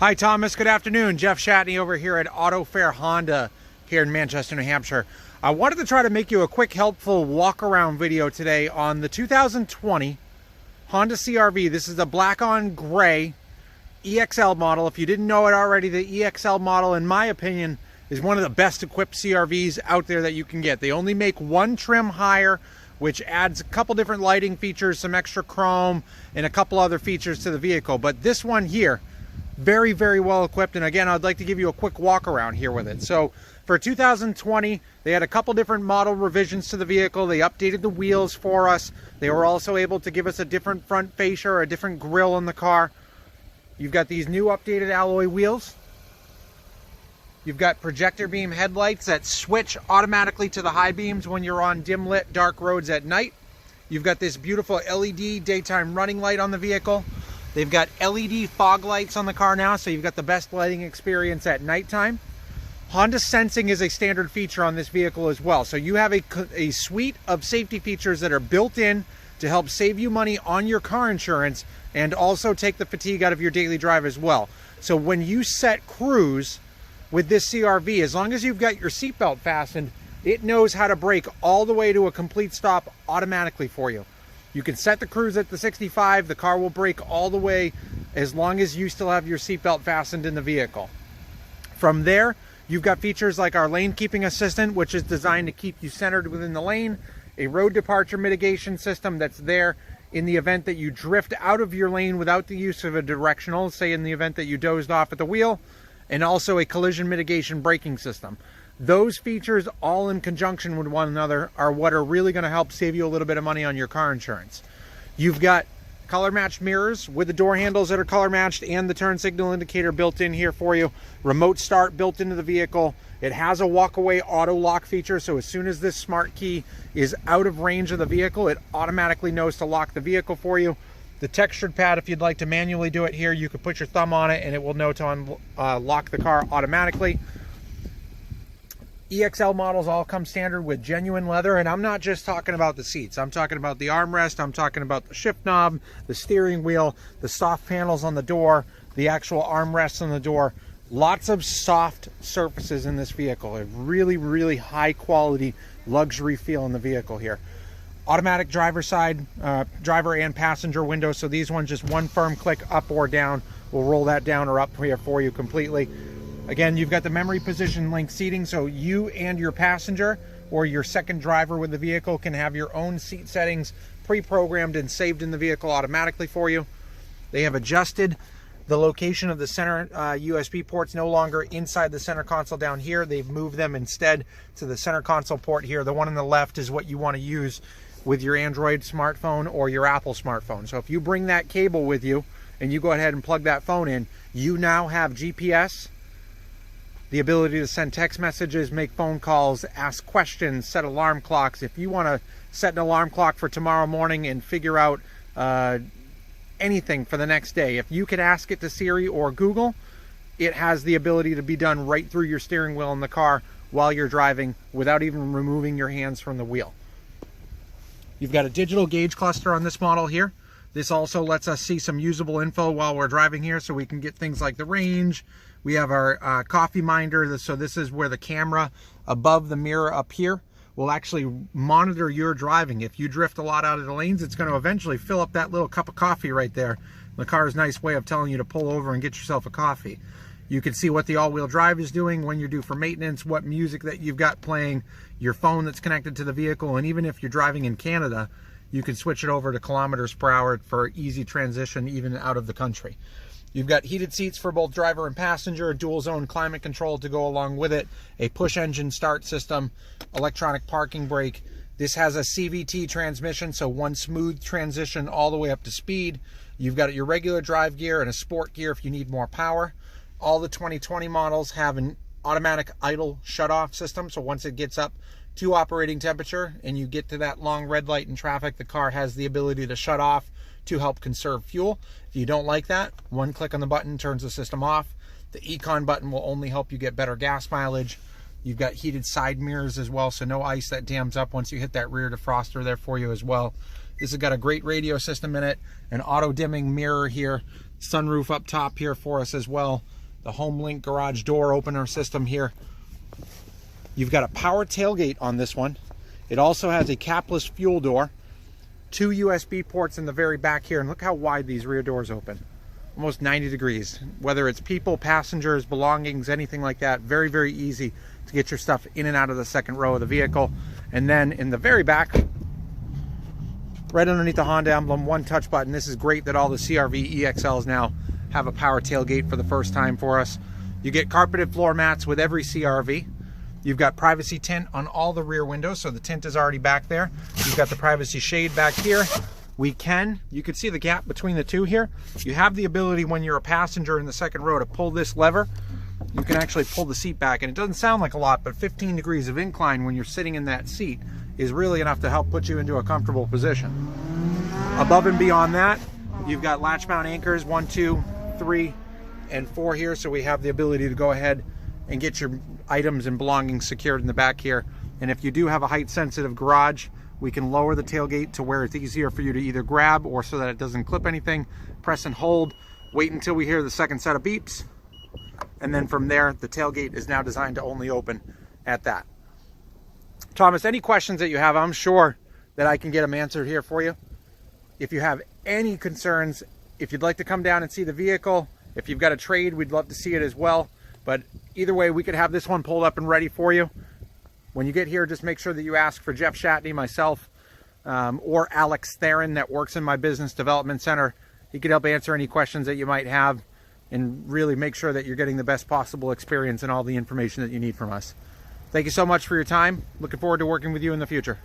Hi Thomas, good afternoon. Jeff Shatney over here at AutoFair Honda here in Manchester, New Hampshire. I wanted to try to make you a quick, helpful walk-around video today on the 2020 Honda CR-V. This is the black on gray EXL model. If you didn't know it already, the EXL model, in my opinion, is one of the best equipped CR-Vs out there that you can get. They only make one trim higher, which adds a couple different lighting features, some extra chrome, and a couple other features to the vehicle. But this one here, very, very well equipped. And again, I'd like to give you a quick walk around here with it. So for 2020, they had a couple different model revisions to the vehicle. They updated the wheels for us. They were also able to give us a different front fascia or a different grille in the car. You've got these new updated alloy wheels. You've got projector beam headlights that switch automatically to the high beams when you're on dim lit dark roads at night. You've got this beautiful LED daytime running light on the vehicle. They've got LED fog lights on the car now, so you've got the best lighting experience at nighttime. Honda Sensing is a standard feature on this vehicle as well. So you have a suite of safety features that are built in to help save you money on your car insurance and also take the fatigue out of your daily drive as well. So when you set cruise with this CR-V, as long as you've got your seatbelt fastened, it knows how to brake all the way to a complete stop automatically for you. You can set the cruise at the 65, the car will brake all the way as long as you still have your seatbelt fastened in the vehicle. From there, you've got features like our lane keeping assistant, which is designed to keep you centered within the lane, a road departure mitigation system that's there in the event that you drift out of your lane without the use of a directional, say in the event that you dozed off at the wheel, and also a collision mitigation braking system. Those features, all in conjunction with one another, are what are really going to help save you a little bit of money on your car insurance. You've got color matched mirrors with the door handles that are color matched and the turn signal indicator built in here for you. Remote start built into the vehicle. It has a walk-away auto lock feature, so as soon as this smart key is out of range of the vehicle, it automatically knows to lock the vehicle for you. The textured pad, if you'd like to manually do it here, you could put your thumb on it and it will know to lock the car automatically. EXL models all come standard with genuine leather, and I'm not just talking about the seats. I'm talking about the armrest, I'm talking about the shift knob, the steering wheel, the soft panels on the door, the actual armrests on the door. Lots of soft surfaces in this vehicle. A really, really high quality luxury feel in the vehicle here. Automatic driver side, driver and passenger windows. So these ones, just one firm click up or down will roll that down or up here for you completely. Again, you've got the memory position link seating, so you and your passenger or your second driver with the vehicle can have your own seat settings pre-programmed and saved in the vehicle automatically for you. They have adjusted the location of the center USB ports, no longer inside the center console down here. They've moved them instead to the center console port here. The one on the left is what you want to use with your Android smartphone or your Apple smartphone. So if you bring that cable with you and you go ahead and plug that phone in, you now have GPS, the ability to send text messages, make phone calls, ask questions, set alarm clocks. If you want to set an alarm clock for tomorrow morning and figure out anything for the next day, if you could ask it to Siri or Google, it has the ability to be done right through your steering wheel in the car while you're driving without even removing your hands from the wheel. You've got a digital gauge cluster on this model here. This also lets us see some usable info while we're driving here, so we can get things like the range. We have our coffee minder, so this is where the camera above the mirror up here will actually monitor your driving. If you drift a lot out of the lanes, it's going to eventually fill up that little cup of coffee right there. The car's nice way of telling you to pull over and get yourself a coffee. You can see what the all-wheel drive is doing, when you're due for maintenance, what music that you've got playing, your phone that's connected to the vehicle, and even if you're driving in Canada, you can switch it over to kilometers per hour for easy transition even out of the country. You've got heated seats for both driver and passenger, dual zone climate control to go along with it, a push engine start system, electronic parking brake. This has a CVT transmission, so one smooth transition all the way up to speed. You've got your regular drive gear and a sport gear if you need more power. All the 2020 models have an automatic idle shut-off system, so once it gets up to operating temperature and you get to that long red light in traffic, the car has the ability to shut off to help conserve fuel. If you don't like that, one click on the button turns the system off. The Econ button will only help you get better gas mileage. You've got heated side mirrors as well, so no ice that dams up once you hit that rear defroster there for you as well. This has got a great radio system in it, an auto dimming mirror here sunroof up top here for us as well. The HomeLink garage door opener system here. You've got a power tailgate on this one. It also has a capless fuel door, 2 USB ports in the very back here, and look how wide these rear doors open. Almost 90 degrees. Whether it's people, passengers, belongings, anything like that, very, very easy to get your stuff in and out of the second row of the vehicle. And then in the very back, right underneath the Honda emblem, one touch button. This is great that all the CR-V EXLs now have a power tailgate for the first time for us. You get carpeted floor mats with every CR-V. You've got privacy tint on all the rear windows, so the tint is already back there. You've got the privacy shade back here. You can see the gap between the two here. You have the ability when you're a passenger in the second row to pull this lever. You can actually pull the seat back, and it doesn't sound like a lot, but 15 degrees of incline when you're sitting in that seat is really enough to help put you into a comfortable position. Above and beyond that, you've got latch mount anchors, 1, 2, 3, and 4 here, so we have the ability to go ahead and get your items and belongings secured in the back here. And if you do have a height sensitive garage, we can lower the tailgate to where it's easier for you to either grab or so that it doesn't clip anything. Press and hold, wait until we hear the second set of beeps, and then from there the tailgate is now designed to only open at that. Thomas, any questions that you have, I'm sure that I can get them answered here for you. If you have any concerns, if you'd like to come down and see the vehicle, if you've got a trade, we'd love to see it as well. But either way, we could have this one pulled up and ready for you. When you get here, just make sure that you ask for Jeff Shatney, myself, or Alex Theron that works in my business development center. He could help answer any questions that you might have and really make sure that you're getting the best possible experience and all the information that you need from us. Thank you so much for your time. Looking forward to working with you in the future.